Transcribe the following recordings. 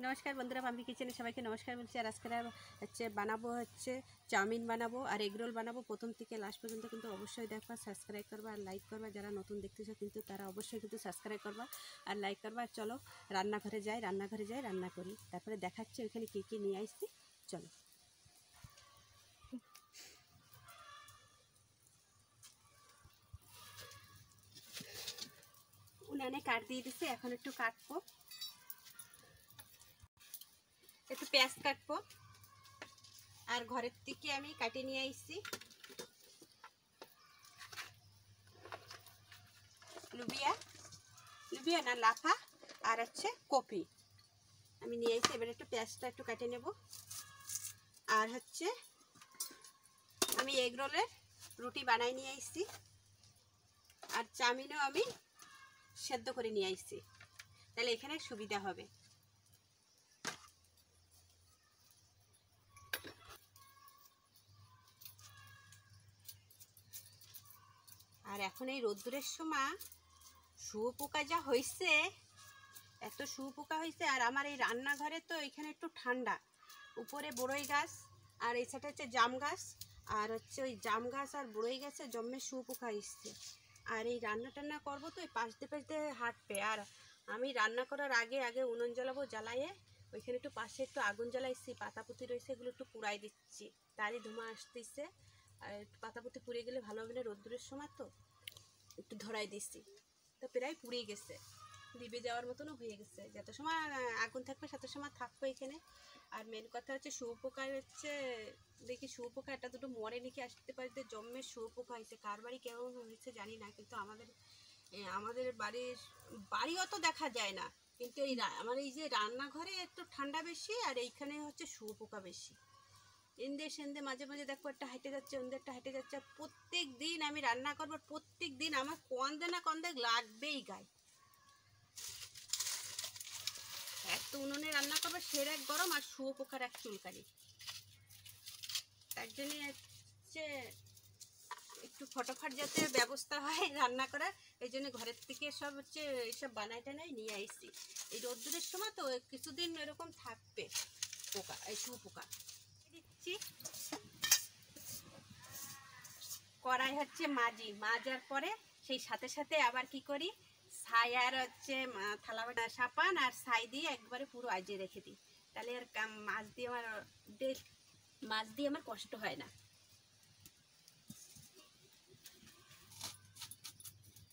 নমস্কার বন্ধুরা, পাম্পি কিচেনে সবাইকে নমস্কার বলছি। আর আজকে বানাবো চাউমিন বানাবো আর এগ রোল বানাবো। প্রথম থেকে লাস্ট পর্যন্ত কিন্তু অবশ্যই দেখবা, সাবস্ক্রাইব করবা আর লাইক করবা। যারা নতুন দেখতেছো কিন্তু তারা অবশ্যই কিন্তু সাবস্ক্রাইব করবা আর লাইক করবা। আর চলো রান্নাঘরে যাই রান্না করি, তারপরে দেখাচ্ছি ওইখানে কী কী নিয়ে আসছি। চলো। উনানে কাট দিয়ে দিচ্ছে, এখন একটু কাটবো, একটু পেঁয়াজ কাটবো। আর ঘরের থেকে আমি কাটে নিয়ে আসছি লুবিয়া না লাফা আর কপি আমি নিয়ে আসছি। এবার একটু পেঁয়াজটা একটু কেটে নেব। আর আমি এগ রোলের রুটি বানাই নিয়ে আসছি আর চাউমিনও আমি সেদ্ধ করে নিয়ে আসছি, তাহলে এখানে সুবিধা হবে। আর এখন এই রোদ্দুরের সময় শুয়োপোকা যা হয়েছে, এত শুয়োপোকা হয়েছে। আর আমার এই রান্নাঘরে তো এখানে একটু ঠান্ডা, উপরে বড়ই গাছ আর এই সাইডে জাম গাছ। আর ওই জাম গাছ আর বড়ই গাছে জন্মে শুয়োপোকা এসছে। আর এই রান্না টান্না করবো তো পাশ দিয়ে হাঁটবে। আর আমি রান্না করার আগে উনুন জ্বালাবো, জ্বালাইয়ে ওইখানে একটু পাশে একটু আগুন জ্বালাইছি, পাতাপুতি রয়েছে এগুলো একটু পুড়াই দিচ্ছি, তারই ধোঁয়া আসতেছে। আর একটু পাতাপুতি পুড়ে গেলে ভালো হবে না, রোদ্দুরের সময় তো একটু ধরাই দিচ্ছি। তো প্রায় পুড়ে গেছে, দিবে যাওয়ার মতনও হয়ে গেছে। যত সময় আগুন থাকবে তত সময় থাকবে এখানে। আর মেন কথা শুয়োপোকার দেখি শুয়োপোকা একটা দুটো মরে নাকি আসতে পারে, জন্মের শুয়োপোকা হয়েছে। কার বাড়ি কেমন হয়েছে জানি না, কিন্তু আমাদের বাড়ি অত দেখা যায় না, কিন্তু আমার এই যে রান্নাঘরে একটু ঠান্ডা বেশি আর এইখানে শুয়োপোকা বেশি। এন্দে সেন্দে মাঝে মাঝে দেখো একটা হেঁটে যাচ্ছে, ওন্দে একটা হেঁটে যাচ্ছে। প্রত্যেক দিন আমি রান্না করবো, প্রত্যেক দিন আমার কন্দে না কন্দে লাগবেই গায়ে। এক তো উনুনে রান্না করবো, সের এক গরম আর শুয়োপোকার এক চুলকানি। তার জন্য একটু ফটাফট যাতে ব্যবস্থা হয় রান্না করার, এই জন্য ঘরের থেকে সব এইসব বানাই টানাই নিয়ে আসছি। এই রোদ্দুরের সময় তো কিছুদিন এরকম থাকবে পোকা, এই শুয়োপোকা। দিচ্ছি কড়াই মাজার পরে সেই সাথে সাথে আবার কি করি, ছাই আর থালা সাপান আর ছাই দিয়ে একবারে পুরো আজিয়ে রেখে দিই, তাহলে আর মাছ দিয়ে আমার কষ্ট হয় না।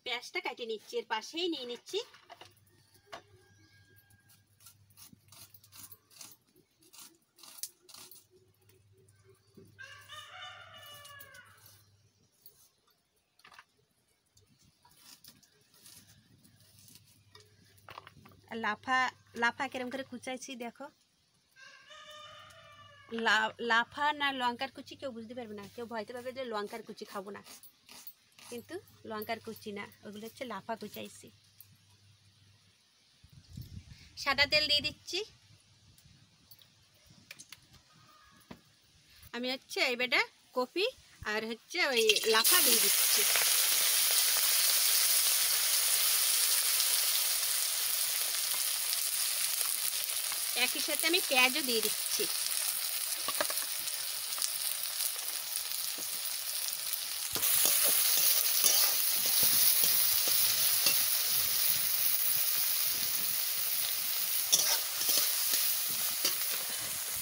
পেঁয়াজটা কেটে নিচ্ছি, এর পাশেই নিয়ে নিচ্ছি লাফা কেরম করে কুচাইছি দেখো। লাফা না লঙ্কার কুচি কেউ বুঝতে পারবে না, কেউ ভয়তে পারবে যে লঙ্কার কুচি খাবো না, কিন্তু লঙ্কার কুচি না, ওগুলো লাফা কুচাইছি। সাদা তেল দিয়ে দিচ্ছি। আমি এইবারটা কপি আর ওই লাফা দিয়ে দিচ্ছি। একই সাথে আমি পেঁয়াজও দিয়ে দিচ্ছি।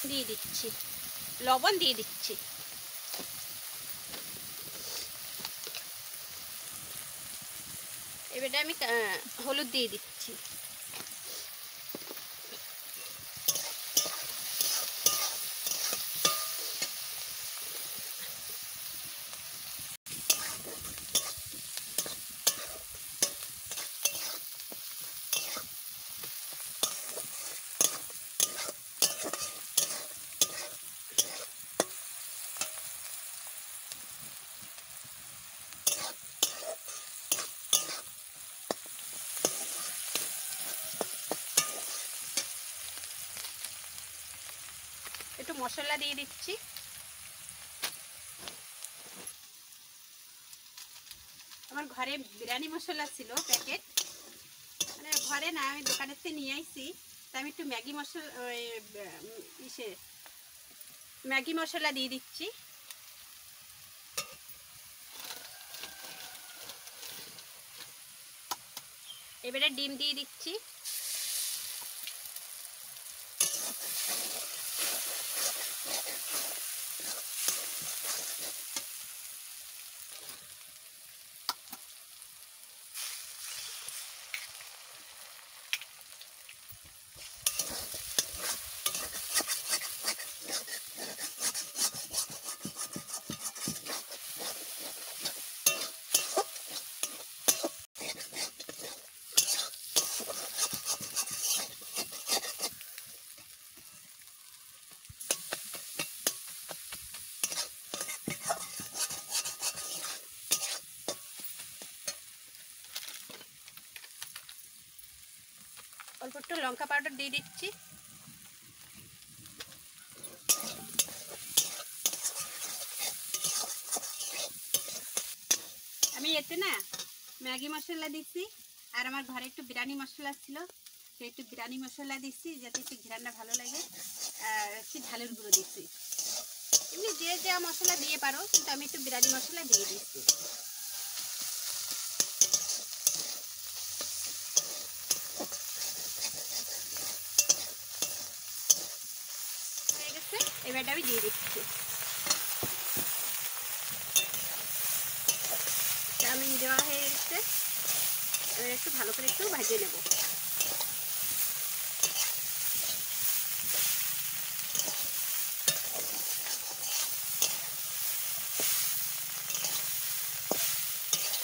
দিয়ে দিচ্ছি লবণ, দিয়ে দিচ্ছি এবারে আমি হলুদ দিয়ে দিচ্ছি। একটু মশলা দিয়ে দিচ্ছি। আমার ঘরে বিরিয়ানি মশলা ছিল প্যাকেট, মানে ঘরে না, আমি দোকানের থেকে নিয়ে আইছি। তাই আমি একটু ম্যাগি মশলা দিয়ে দিচ্ছি। এবারে ডিম দিয়ে দিচ্ছি। অল্প একটু লঙ্কা পাউডার দিয়ে দিচ্ছি। আমি এতে না ম্যাগি মশলা দিচ্ছি, আর আমার ঘরে একটু বিরিয়ানি মশলা ছিল, তো একটু বিরিয়ানি মশলা দিচ্ছি যাতে একটু ঘ্রাণটা ভালো লাগে। আর একটু ঝালের গুঁড়ো দিচ্ছি। এমনি যে যা মশলা দিয়ে পারো, কিন্তু আমি একটু বিরিয়ানি মশলা দিয়ে দিচ্ছি। হয়ে গেছে, এবারটা আমি দিয়ে দিচ্ছি। চাউমিন দেওয়া হয়ে গেছে, এবার একটু ভালো করে একটু ভাজিয়ে নেব।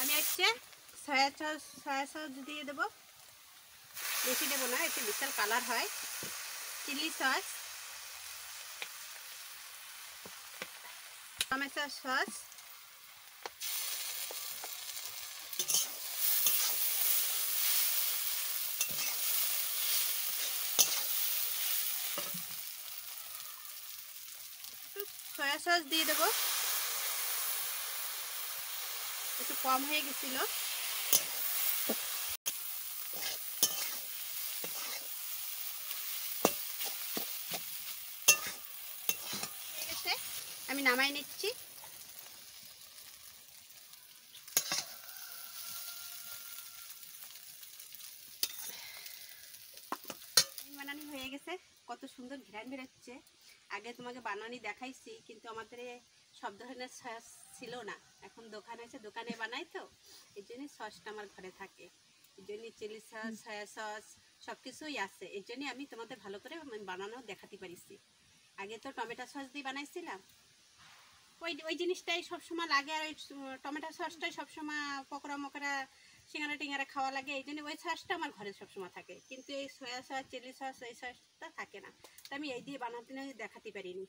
আমি হচ্ছে সয়া সস দিয়ে দেবো, বেশি দেবো না, একটু বিশাল কালার হয়। Chilli sauce, tomato sauce, soya sauce দিয়ে দেবো। একটু কম হয়ে গেছিল। আমি নামাই নিচ্ছি। বানানি হয়ে গেছে, কত সুন্দর ঘ্রাণ বেরোচ্ছে। আগে তোমাকে বানানি দেখাইছি, কিন্তু আমাদের সব ধরনের সস ছিল না। এখন দোকান আছে, দোকানে বানাই, তো এই জন্যই সসটা আমার ঘরে থাকে। এই জন্যই চিলি সস, সয়া সস সব কিছুই আছে। এই জন্যই আমি তোমাদের ভালো করে বানানো দেখাতে পারিছি। আগে তো টমেটো সস দিয়ে বানাইছিলাম, ওই জিনিসটাই সবসময় লাগে, আর ওই টমেটো সসটাই সবসময় পকোড়া মকড়া সিঙ্গারা টিঙ্গারা খাওয়া লাগে। এই জন্য ওই সসটা আমার ঘরে সবসময় থাকে, কিন্তু এই সয়া সস, চিলি সস, এই সসটা থাকে না। তা আমি এই দিয়ে বানাতে দেখাতে পারিনি।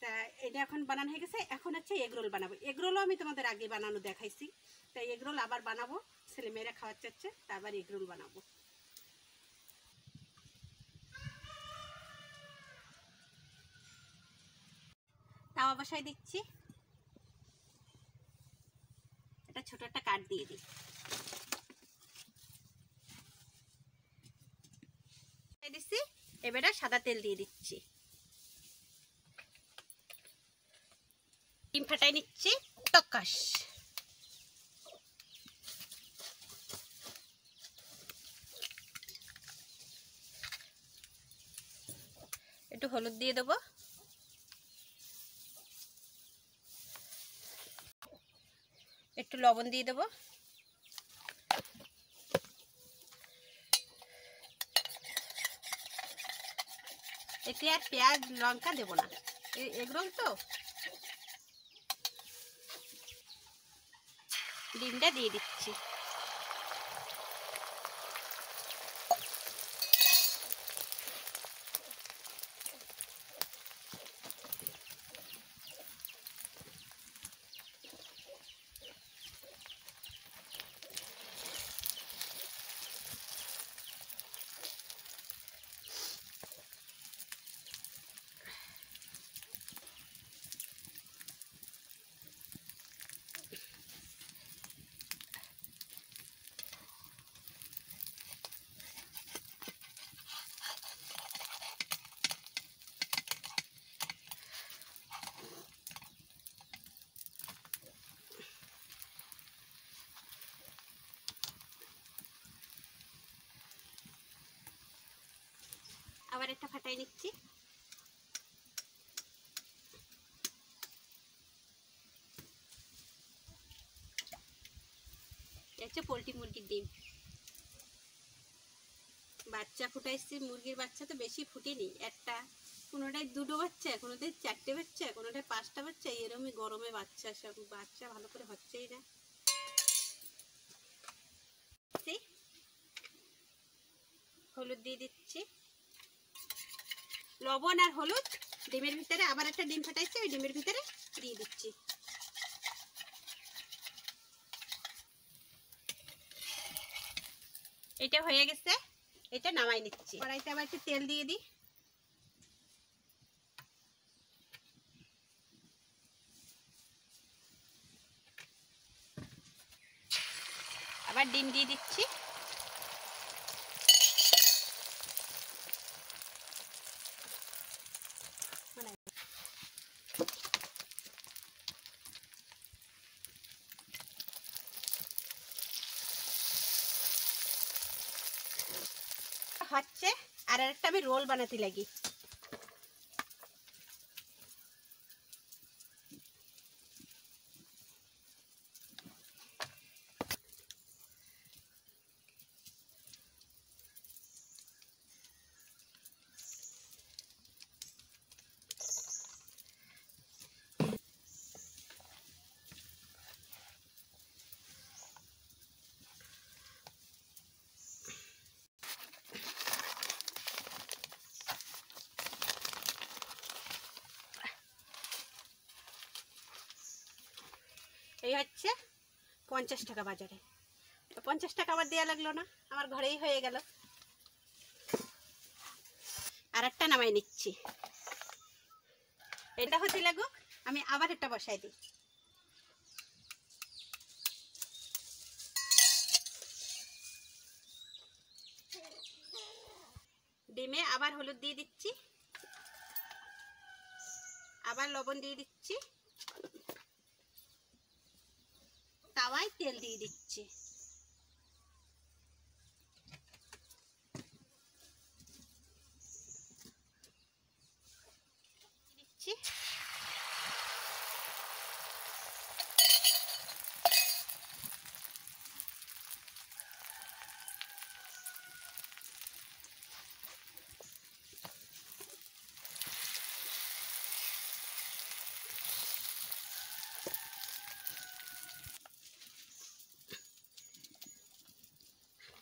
তা এটা এখন বানানো হয়ে গেছে। এখন হচ্ছে এগরোল বানাবো। এগরোলও আমি তোমাদের আগে বানানো দেখাইছি, তাই এগরোল আবার বানাবো। ছেলেমেয়েরা খাওয়ার চাচ্ছে, তা আবার এগরোল বানাবো। তাওয়া বসাই দিচ্ছি। এটা ছোট একটা কাঠ দিয়ে দিই। দিচ্ছি, এবারে সাদা তেল দিয়ে দিচ্ছি। ডিম ফাটাই নিচ্ছি, টকাস। একটু হলুদ দিয়ে দেবো, একটু লবণ দিয়ে দেবো, এতে আর পেঁয়াজ লঙ্কা দেবো না, এগরোল তো। ডিমটা দিয়ে দিচ্ছি। আবার একটা ফাটাই নিচ্ছি। একটা পোলট্রি মুরগির ডিম বাচ্চা ফুটাইছি। মুরগির বাচ্চা তো বেশি ফুটেনি, একটা কোনোটায় দুটো বাচ্চা, কোনোটায় চারটে বাচ্চা, কোনোটায় পাঁচটা বাচ্চা, এরমই গরমে বাচ্চা, সব বাচ্চা ভালো করে হচ্ছেই না। হলুদ দিয়ে দিচ্ছি, লবণ আর হলুদ ডিমের ভিতরে। আবার একটা ডিম ফাটাইছি, ওই ডিমের ভিতরে দিয়ে দিচ্ছি। এটা হয়ে গেছে, এটা নামাই নিচ্ছি। কড়াইতে আবার একটু তেল দিয়ে দিই। আবার ডিম দিয়ে দিচ্ছি। হচ্ছে আর একটা আমি রোল বানাতে লাগি। এই হচ্ছে 50 টাকা বাজারে। 50 টাকা আবার দেওয়া লাগলো না, আমার ঘরেই হয়ে গেল। আর একটা নামাই নিচ্ছি। এটা হতে লাগুক, আমি আবার একটা বসাই দিই। ডিমে আবার হলুদ দিয়ে দিচ্ছি, আবার লবণ দিয়ে দিচ্ছি, তাওয়ায় তেল দিয়ে দিচ্ছি।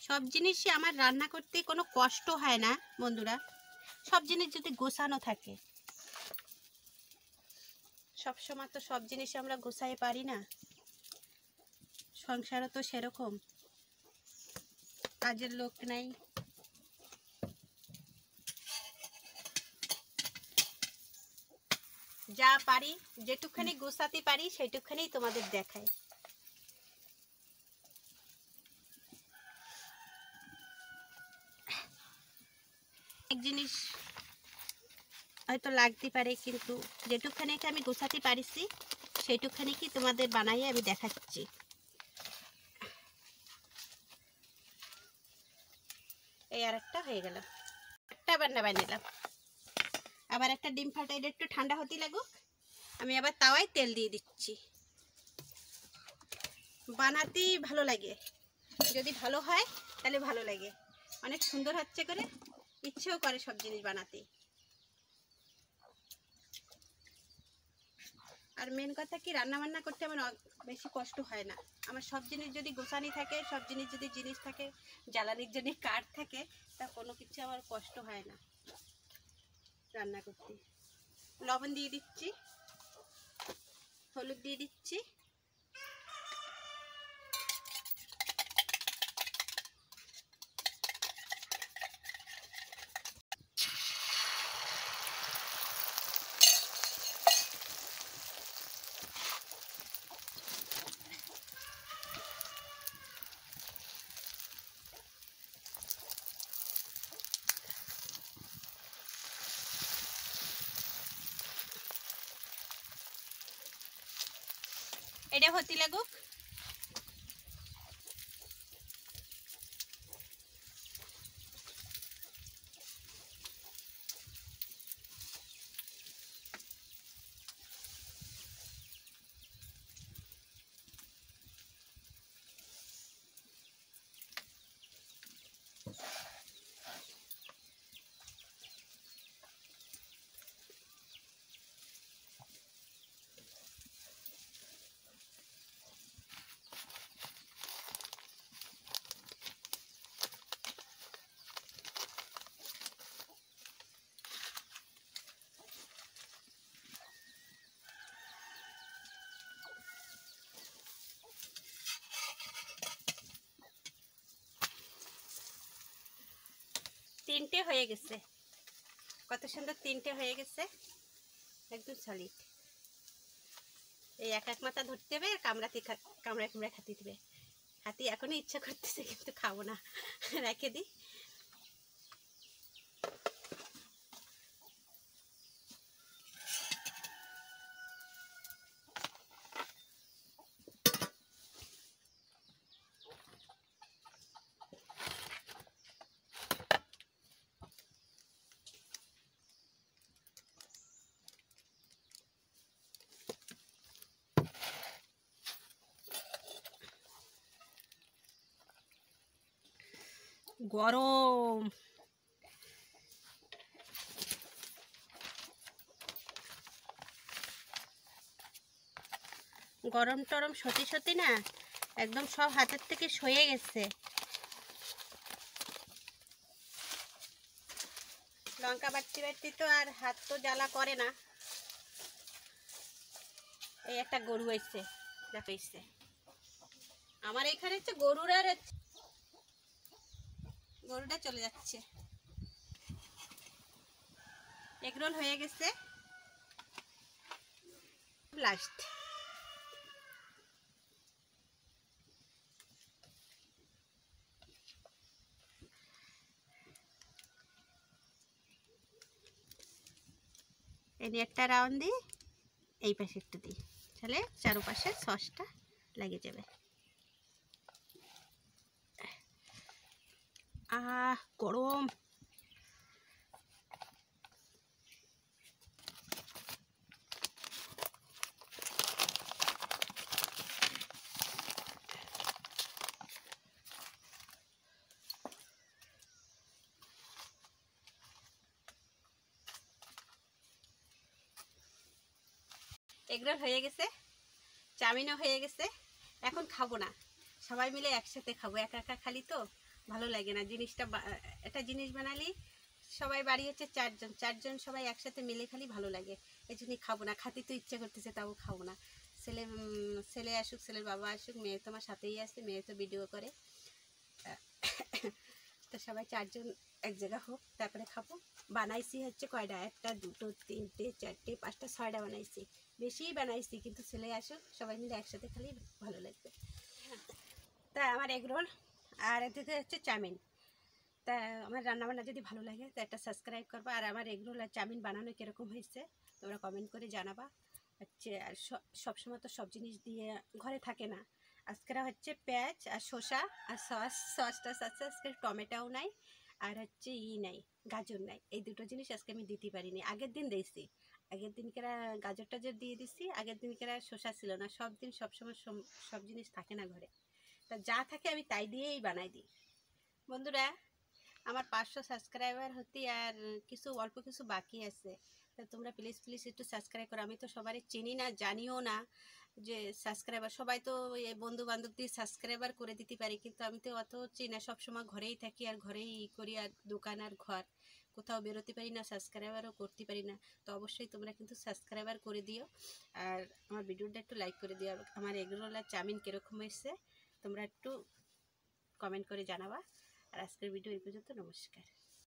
সব জিনিসই আমার রান্না করতে কোনো কষ্ট হয় না বন্ধুরা, সব জিনিস যদি গোছানো থাকে। সব সময় তো সব জিনিস আমরা গোছাতে পারি না, সংসারও তো সেরকম, কাজের লোক নাই। যা পারি, যেটুকখানি গোছাতে পারি সেটুকখানি তোমাদের দেখাই। এক জিনিস হয়তো লাগতে পারে, কিন্তু যেটুকখানি আমি গোছাতে পারিছি সেইটুকখানি কি তোমাদের বানাইয়ে আমি দেখাচ্ছি। এই আর একটা হয়ে গেল, একটা আবার নামাই নিলাম। আবার একটা ডিম ফাটাইলে একটু ঠান্ডা হতে লাগুক, আমি আবার তাওয়ায় তেল দিয়ে দিচ্ছি। বানাতেই ভালো লাগে, যদি ভালো হয় তাহলে ভালো লাগে, অনেক সুন্দর হচ্ছে করে, ইচ্ছেও করে সব জিনিস বানাতে। আর মেন কথা কি, রান্না বান্না করতে আমার বেশি কষ্ট হয় না। আমার সব জিনিস যদি গোছানি থাকে, সব জিনিস যদি থাকে, জ্বালানির জন্য কাঠ থাকে, তা কোনো কিছু আমার কষ্ট হয় না রান্না করতে। লবণ দিয়ে দিচ্ছি, হলুদ দিয়ে দিচ্ছি, এটা হতে লাগুক। তিনটে হয়ে গেছে, কত সুন্দর তিনটে হয়ে গেছে, একদম সলিড। এই এক এক মাথা ধরতে হবে, কামড়াতে কামড়া কামড়া খাতে দিবে। হাতি এখনই ইচ্ছা করতেছে কিন্তু খাবো না, রেখে দিই। গরম গরম টরম সত্যি সত্যি না একদম সব হাতের থেকে সয়ে গেছে। লঙ্কা বাটতে বাটতে তো আর হাত তো জ্বালা করে না। এই একটা গরু এসছে, দেখো এসছে আমার এখানে, হচ্ছে গরুর, আর গরুটা চলে যাচ্ছে। এগরোল হয়ে গেছে, লাস্ট। এই একটা রাউন্ড দিই, এই পাশে একটু দিই, তাহলে চারপাশে সসটা লেগে যাবে। গরম। এগরোল হয়ে গেছে, চাউমিনও হয়ে গেছে। এখন খাবো না, সবাই মিলে একসাথে খাবো। একা একা খালি তো ভালো লাগে না জিনিসটা। একটা জিনিস বানালি সবাই বাড়ি হচ্ছে চারজন, চারজন সবাই একসাথে মিলে খালি ভালো লাগে। এই জন্যই খাবো না, খাতে তো ইচ্ছে করতেছে তাও খাবো না। ছেলে আসুক, ছেলের বাবা আসুক, মেয়ে তো আমার সাথেই আসে, মেয়ে তো ভিডিও করে। তো সবাই চারজন এক জায়গা হোক, তারপরে খাবো। বানাইছি হচ্ছে কয়টা, একটা দুটো তিনটে চারটে পাঁচটা ছয়টা বানাইছি, বেশিই বানাইছি, কিন্তু ছেলে আসুক সবাই মিলে একসাথে খালি ভালো লাগবে। তা আমার এগরোল আর এদিকে হচ্ছে চাউমিন। তা আমার রান্নাবান্না যদি ভালো লাগে তো একটা সাবস্ক্রাইব করবা। আর আমার এগরোল আর চাউমিন বানানো কীরকম হয়েছে তোমরা কমেন্ট করে জানাবা। হচ্ছে আর সবসময় তো সব জিনিস দিয়ে ঘরে থাকে না। আজকেরা হচ্ছে পেঁয়াজ আর শসা আর সসটা আছে, আজকে টমেটোও নাই, আর হচ্ছে নাই, গাজর নাই। এই দুটো জিনিস আজকে আমি দিতে পারিনি, আগের দিন দিয়েছি। আগের দিনকেরা গাজরটা যে দিয়ে দিছি, আগের দিনকেরা শসা ছিল না। সব দিন সবসময় সব জিনিস থাকে না ঘরে, তা যা থাকে আমি তাই দিয়েই বানাই দিই। বন্ধুরা, আমার 500 সাবস্ক্রাইবার হতে আর কিছু অল্প কিছু বাকি আছে, তা তোমরা প্লিজ প্লিজ একটু সাবস্ক্রাইব করো। আমি তো সবারই চিনি না, জানিও না যে সাবস্ক্রাইবার, সবাই তো বন্ধু বান্ধব দিয়ে সাবস্ক্রাইবার করে দিতে পারি, কিন্তু আমি তো অত চিনি না। সবসময় ঘরেই থাকি আর ঘরেই করি, আর দোকান আর ঘর, কোথাও বেরোতে পারি না, সাবস্ক্রাইবারও করতে পারি না। তো অবশ্যই তোমরা কিন্তু সাবস্ক্রাইবার করে দিও, আর আমার ভিডিওটা একটু লাইক করে দিও। আমার এগরোল আর চাউমিন কীরকম এসছে তোমরা একটু কমেন্ট করে জানাবা। আর আজকের ভিডিও এই পর্যন্ত, নমস্কার।